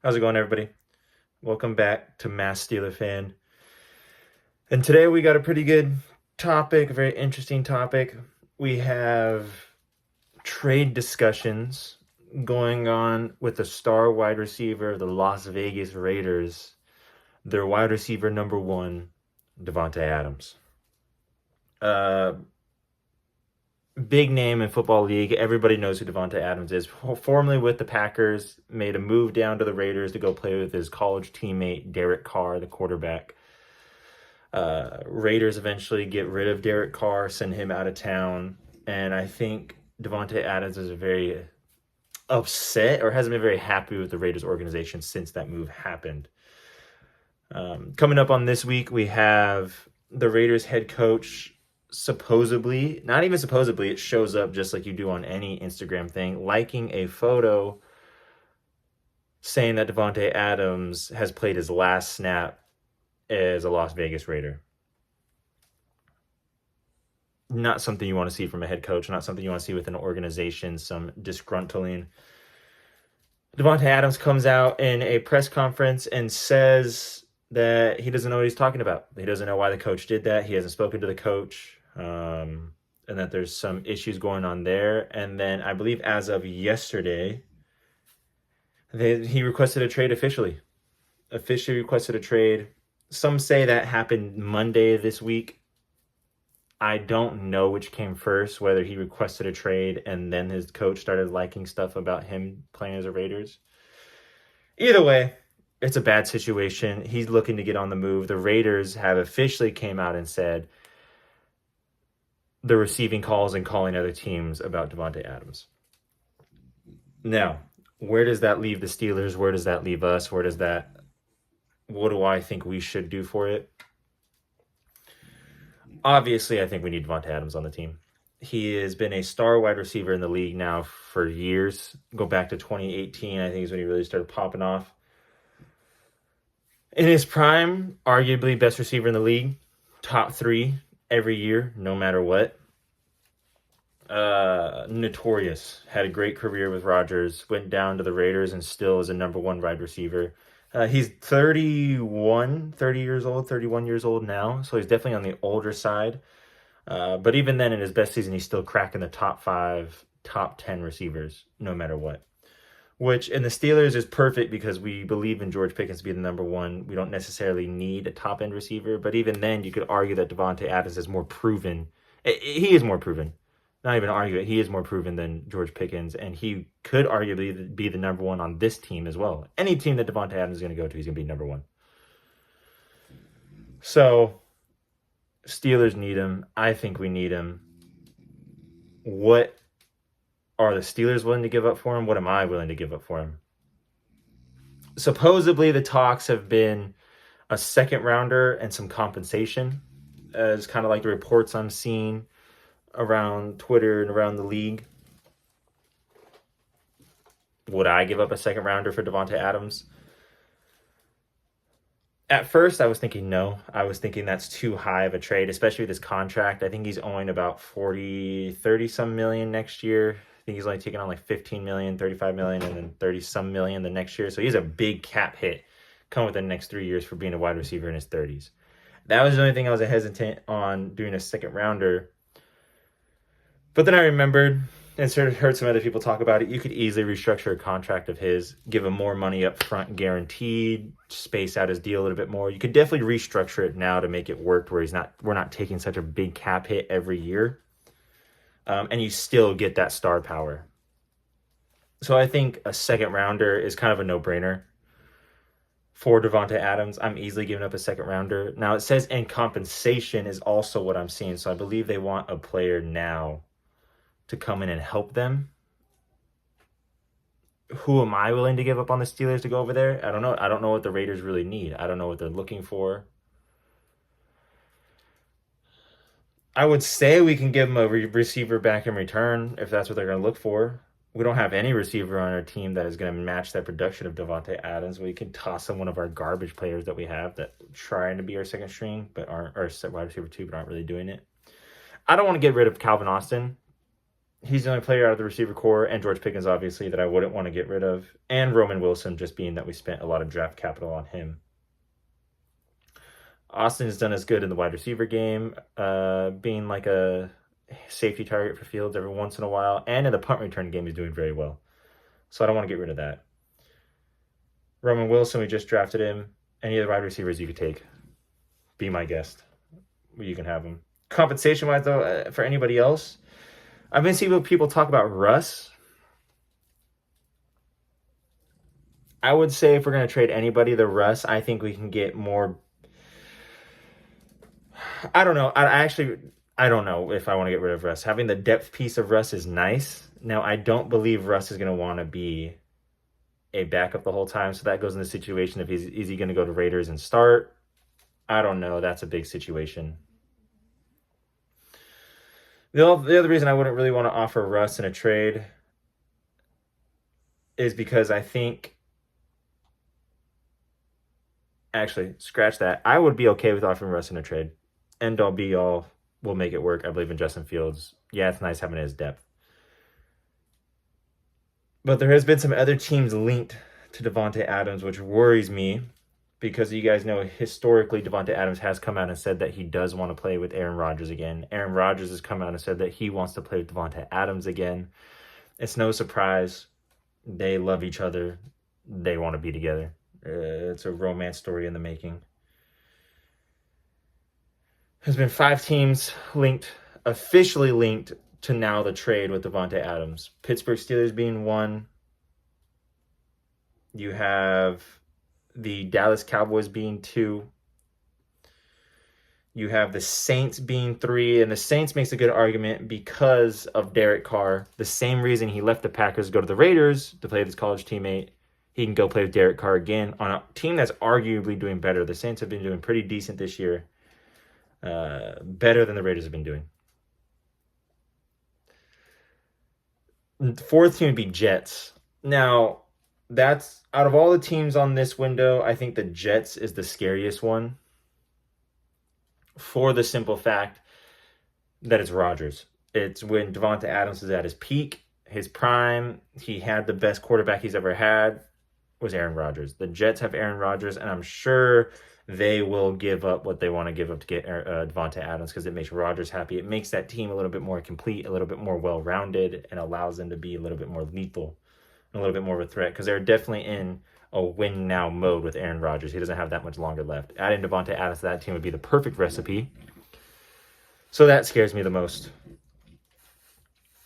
How's it going, everybody? Welcome back to Mass Steeler Fan. And today we got a pretty good topic, a very interesting topic. We have trade discussions going on with the star wide receiver of the Las Vegas Raiders, their wide receiver number one, Davante Adams. Uh, Big name in football league. Everybody knows who Davante Adams is. Formerly with the Packers, made a move down to the Raiders to go play with his college teammate Derek Carr, the quarterback. Raiders eventually get rid of Derek Carr, send him out of town, and I think Davante Adams is very upset or hasn't been very happy with the Raiders organization since that move happened. Coming up on this week, we have the Raiders head coach supposedly, not even supposedly, it shows up just like you do on any Instagram thing, liking a photo saying that Davante Adams has played his last snap as a Las Vegas Raider. Not something you want to see from a head coach, not something you want to see with an organization, some disgruntling. Davante Adams comes out in a press conference and says that he doesn't know what he's talking about. He doesn't know why the coach did that. He hasn't spoken to the coach, and that there's some issues going on there. And then I believe as of yesterday, he requested a trade officially. Officially requested a trade. Some say that happened Monday this week. I don't know which came first, whether he requested a trade and then his coach started liking stuff about him playing as a Raiders. Either way, it's a bad situation. He's looking to get on the move. The Raiders have officially came out and said they're receiving calls and calling other teams about Davante Adams. Now, where does that leave the Steelers? Where does that leave us? What do I think we should do for it? Obviously, I think we need Davante Adams on the team. He has been a star wide receiver in the league now for years. Go back to 2018, I think is when he really started popping off. In his prime, arguably best receiver in the league. Top 3 every year, no matter what. Notorious. Had a great career with Rodgers. Went down to the Raiders and still is a number 1 wide receiver. He's 30 years old, 31 years old now, so he's definitely on the older side. But even then, in his best season, he's still cracking the top 5, top 10 receivers, no matter what. Which, in the Steelers, is perfect because we believe in George Pickens to be the number 1. We don't necessarily need a top-end receiver, but even then, you could argue that Davante Adams is more proven. He is more proven. Not even argue it. He is more proven than George Pickens, and he could arguably be the number 1 on this team as well. Any team that Davante Adams is going to go to, he's going to be number 1. So, Steelers need him. I think we need him. What are the Steelers willing to give up for him? What am I willing to give up for him? Supposedly, the talks have been a second rounder and some compensation. It's kind of like the reports I'm seeing around Twitter and around the league. Would I give up a second rounder for Davante Adams? At first, I was thinking no. I was thinking that's too high of a trade, especially with his contract. I think he's owing about 30 some million next year. I think he's only taking on like 15 million, 35 million, and then 30 some million the next year. So he's a big cap hit coming within the next 3 years for being a wide receiver in his 30s. That was the only thing I was hesitant on doing a second rounder. But then I remembered and sort of heard some other people talk about it. You could easily restructure a contract of his, give him more money up front guaranteed, space out his deal a little bit more. You could definitely restructure it now to make it work where we're not taking such a big cap hit every year. And you still get that star power. So I think a second rounder is kind of a no-brainer for Davante Adams. I'm easily giving up a second rounder. Now it says in compensation is also what I'm seeing. So I believe they want a player now to come in and help them. Who am I willing to give up on the Steelers to go over there? I don't know. I don't know what the Raiders really need. I don't know what they're looking for. I would say we can give them a receiver back in return if that's what they're going to look for. We don't have any receiver on our team that is going to match that production of Davante Adams. We can toss in one of our garbage players that we have that trying to be our second string, but aren't, or wide receiver 2, but aren't really doing it. I don't want to get rid of Calvin Austin. He's the only player out of the receiver core, and George Pickens, obviously, that I wouldn't want to get rid of. And Roman Wilson, just being that we spent a lot of draft capital on him. Austin has done as good in the wide receiver game, being like a safety target for Fields every once in a while. And in the punt return game, he's doing very well. So I don't want to get rid of that. Roman Wilson, we just drafted him. Any of the wide receivers you could take. Be my guest. You can have him. Compensation-wise, though, for anybody else, I've been seeing people talk about Russ. I would say if we're going to trade anybody, the Russ, I think we can get more. I don't know. I don't know if I want to get rid of Russ. Having the depth piece of Russ is nice. Now, I don't believe Russ is going to want to be a backup the whole time. So that goes in the situation of is he going to go to Raiders and start? I don't know. That's a big situation. The other reason I wouldn't really want to offer Russ in a trade is because I think, actually, scratch that. I would be okay with offering Russ in a trade. End all be all, we'll make it work. I believe in Justin Fields. Yeah, it's nice having his depth. But there has been some other teams linked to Davante Adams, which worries me because you guys know historically Davante Adams has come out and said that he does want to play with Aaron Rodgers again. Aaron Rodgers has come out and said that he wants to play with Davante Adams again. It's no surprise. They love each other. They want to be together. It's a romance story in the making. There's been 5 teams officially linked to now the trade with Davante Adams. Pittsburgh Steelers being 1. You have the Dallas Cowboys being 2. You have the Saints being 3. And the Saints makes a good argument because of Derek Carr. The same reason he left the Packers to go to the Raiders to play with his college teammate. He can go play with Derek Carr again on a team that's arguably doing better. The Saints have been doing pretty decent this year. Better than the Raiders have been doing. 4th team would be Jets. Now, that's out of all the teams on this window, I think the Jets is the scariest one for the simple fact that it's Rodgers. It's when Davante Adams is at his peak, his prime. He had the best quarterback he's ever had was Aaron Rodgers. The Jets have Aaron Rodgers, and I'm sure they will give up what they want to give up to get Davante Adams because it makes Rodgers happy. It makes that team a little bit more complete, a little bit more well-rounded, and allows them to be a little bit more lethal, and a little bit more of a threat because they're definitely in a win-now mode with Aaron Rodgers. He doesn't have that much longer left. Adding Davante Adams to that team would be the perfect recipe. So that scares me the most.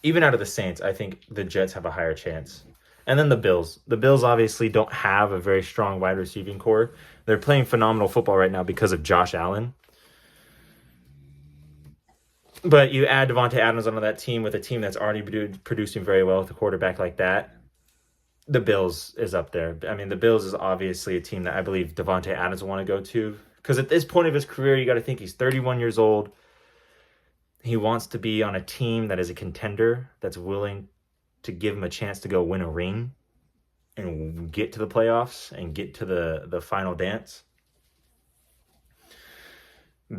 Even out of the Saints, I think the Jets have a higher chance. And then the Bills. The Bills obviously don't have a very strong wide receiving core. They're playing phenomenal football right now because of Josh Allen. But you add Davante Adams onto that team with a team that's already producing very well with a quarterback like that. The Bills is up there. I mean, the Bills is obviously a team that I believe Davante Adams will want to go to. Because at this point of his career, you got to think he's 31 years old. He wants to be on a team that is a contender, that's willing to give him a chance to go win a ring and get to the playoffs and get to the final dance.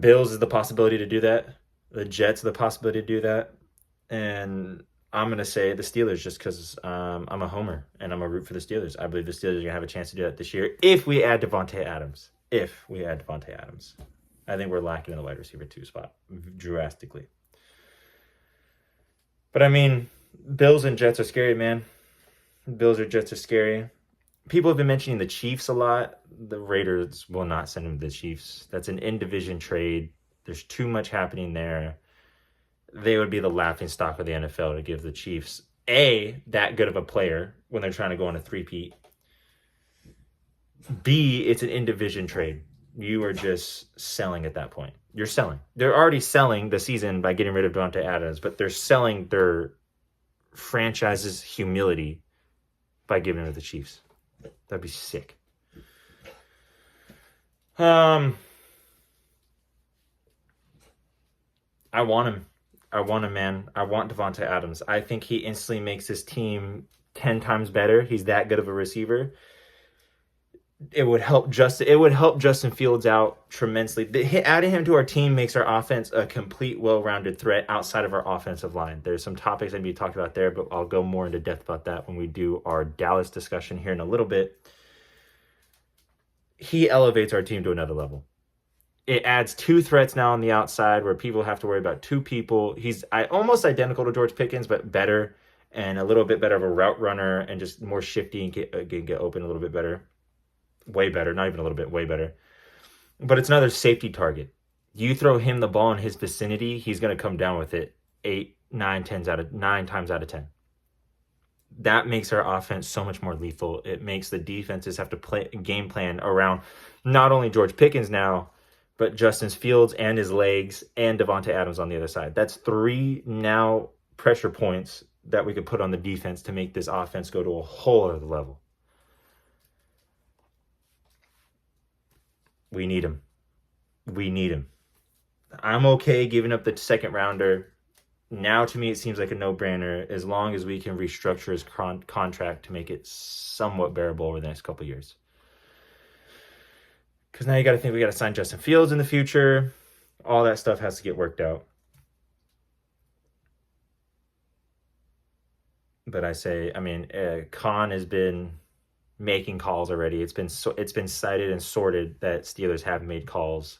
Bills is the possibility to do that. The Jets are the possibility to do that. And I'm going to say the Steelers just because I'm a homer and I'm a root for the Steelers. I believe the Steelers are going to have a chance to do that this year if we add Davante Adams. I think we're lacking in the wide receiver 2 spot drastically. But I mean, Bills and Jets are scary, man. Bills or Jets are scary. People have been mentioning the Chiefs a lot. The Raiders will not send him to the Chiefs. That's an in-division trade. There's too much happening there. They would be the laughingstock of the NFL to give the Chiefs that good of a player when they're trying to go on a three-peat. B, it's an in-division trade. You are just selling at that point. You're selling. They're already selling the season by getting rid of Davante Adams, but they're selling their franchise's humility by giving it to the Chiefs. That'd be sick. I want him. Man. I want Davante Adams. I think he instantly makes his team 10 times better. He's that good of a receiver. it would help Justin Fields out tremendously. Adding him to our team makes our offense a complete, well-rounded threat outside of our offensive line. There's some topics I'd be talking about there, but I'll go more into depth about that when we do our Dallas discussion here in a little bit. He elevates our team to another level. It adds two threats now on the outside where people have to worry about two people. He's almost identical to George Pickens, but better and a little bit better of a route runner and just more shifty and get open a little bit better. Way better, not even a little bit, way better. But it's another safety target. You throw him the ball in his vicinity, he's going to come down with it 9 times out of 10. That makes our offense so much more lethal. It makes the defenses have to game plan around not only George Pickens now, but Justin Fields and his legs and Davante Adams on the other side. That's 3 now pressure points that we could put on the defense to make this offense go to a whole other level. We need him. We need him. I'm okay giving up the second rounder. Now, to me, it seems like a no-brainer as long as we can restructure his contract to make it somewhat bearable over the next couple of years. Because now you got to think we got to sign Justin Fields in the future. All that stuff has to get worked out. But Khan has been making calls already. It's been cited and sorted that Steelers have made calls.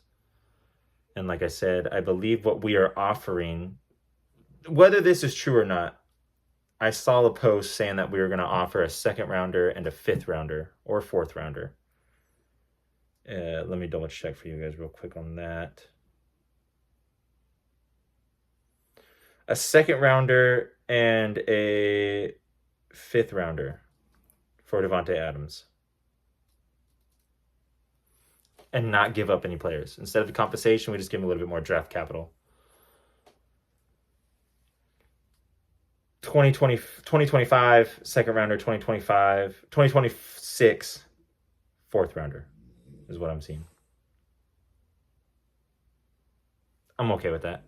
And like I said, I believe what we are offering, whether this is true or not, I saw a post saying that we were going to offer a second rounder and a fifth rounder or fourth rounder. Let me double check for you guys real quick on that. A second rounder and a fifth rounder for Davante Adams. And not give up any players. Instead of the compensation, we just give him a little bit more draft capital. 2025, second rounder, 2026, fourth rounder is what I'm seeing. I'm okay with that.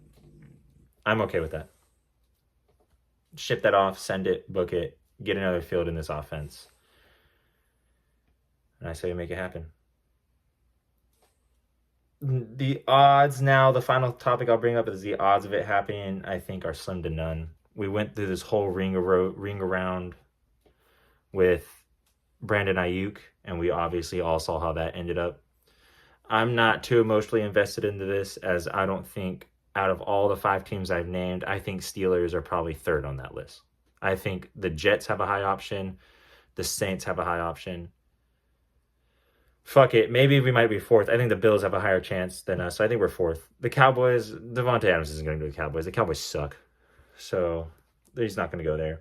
Ship that off, send it, book it, get another field in this offense. And I say we make it happen. The odds now, the final topic I'll bring up is the odds of it happening, I think, are slim to none. We went through this whole ring around with Brandon Ayuk, and we obviously all saw how that ended up. I'm not too emotionally invested into this, as I don't think out of all the 5 teams I've named, I think Steelers are probably third on that list. I think the Jets have a high option. The Saints have a high option. Fuck it. Maybe we might be fourth. I think the Bills have a higher chance than us, so I think we're fourth. The Cowboys, Davante Adams isn't going to go to the Cowboys. The Cowboys suck. So he's not going to go there.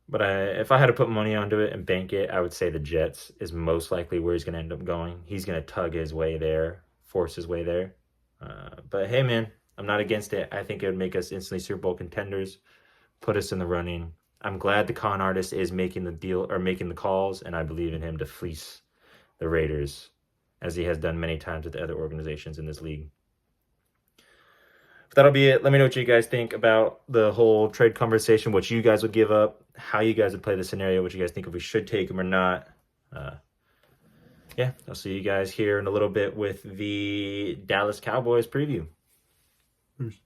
But if I had to put money onto it and bank it, I would say the Jets is most likely where he's going to end up going. He's going to tug his way there, force his way there. But hey, man, I'm not against it. I think it would make us instantly Super Bowl contenders, put us in the running. I'm glad the con artist is making the deal or making the calls, and I believe in him to fleece the Raiders, as he has done many times with the other organizations in this league. But that'll be it. Let me know what you guys think about the whole trade conversation, what you guys would give up, how you guys would play the scenario, what you guys think if we should take him or not. Yeah, I'll see you guys here in a little bit with the Dallas Cowboys preview. Peace.